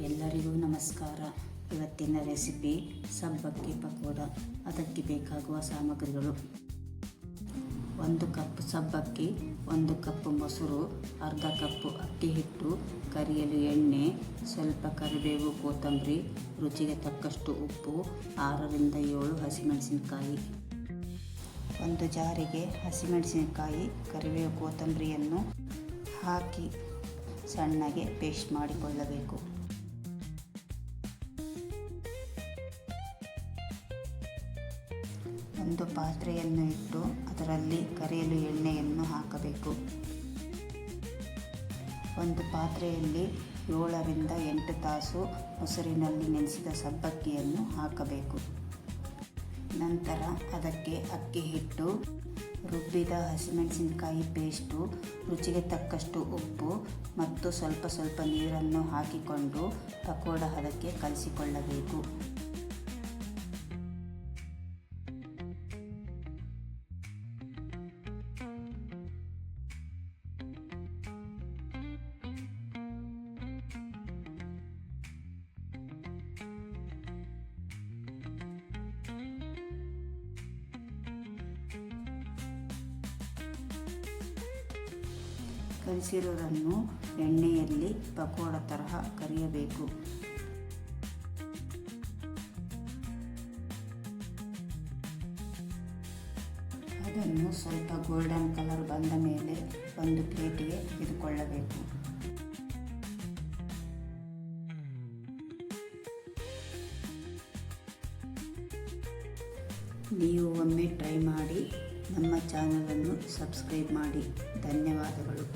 ಎಲ್ಲರಿಗೂ ನಮಸ್ಕಾರ. ಇವತ್ತಿನ ರೆಸಿಪಿ ಸಬ್ಬಕ್ಕಿ ಪಕೋಡ. ಅದಕ್ಕೆ ಬೇಕಾಗುವ ಸಾಮಗ್ರಿಗಳು: 1 ಕಪ್ ಸಬ್ಬಕ್ಕಿ, 1 ಕಪ್ ಮೊಸರು, ಅರ್ಧ ಕಪ್ ಅಕ್ಕಿ ಹಿಟ್ಟು, ಕರಿಯಲು ಎಣ್ಣೆ, ಸ್ವಲ್ಪ ಕರಿಬೇವು, ಕೊತ್ತಂಬರಿ, ರುಚಿಗೆ ತಕ್ಕಷ್ಟು ಉಪ್ಪು, 6 ರಿಂದ 7 ಹಸಿಮೆಣಸಿನಕಾಯಿ. ಒಂದು ಜಾರಿಗೆ ಹಸಿಮೆಣಸಿನಕಾಯಿ, ಕರಿಬೇವು, ಕೊತ್ತಂಬರಿಯನ್ನು ಹಾಕಿ ಸಣ್ಣಗೆ ಪೇಸ್ಟ್ ಮಾಡಿಕೊಳ್ಳಬೇಕು. ಒಂದು ಪಾತ್ರೆಯನ್ನು ಇಟ್ಟು ಅದರಲ್ಲಿ ಕರಿಯಲು ಎಣ್ಣೆಯನ್ನು ಹಾಕಬೇಕು. ಒಂದು ಪಾತ್ರೆಯಲ್ಲಿ 7 ರಿಂದ 8 ತಾಸು ಮೊಸರಿನಲ್ಲಿ ನೆನೆಸಿದ ಸಬ್ಬಕ್ಕಿಯನ್ನು ಹಾಕಬೇಕು. ನಂತರ ಅದಕ್ಕೆ ಅಕ್ಕಿ ಹಿಟ್ಟು, ರುಬ್ಬಿದ ಹಸಿಮೆಣಸಿನಕಾಯಿ ಪೇಸ್ಟು, ರುಚಿಗೆ ತಕ್ಕಷ್ಟು ಉಪ್ಪು ಮತ್ತು ಸ್ವಲ್ಪ ನೀರನ್ನು ಹಾಕಿಕೊಂಡು ಪಕೋಡ ಹದಕ್ಕೆ ಕಲಿಸಿಕೊಳ್ಳಬೇಕು. ಕಲಿಸಿರೋದನ್ನು ಎಣ್ಣೆಯಲ್ಲಿ ಪಕೋಡ ತರಹ ಕರಿಯಬೇಕು. ಅದನ್ನು ಸ್ವಲ್ಪ ಗೋಲ್ಡನ್ ಕಲರ್ ಬಂದ ಮೇಲೆ ಒಂದು ಪ್ಲೇಟಿಗೆ ತೆಗೆದುಕೊಳ್ಳಬೇಕು. ನೀವು ಒಮ್ಮೆ ಟ್ರೈ ಮಾಡಿ. ನಮ್ಮ ಚಾನಲನ್ನು ಸಬ್ಸ್ಕ್ರೈಬ್ ಮಾಡಿ. ಧನ್ಯವಾದಗಳು.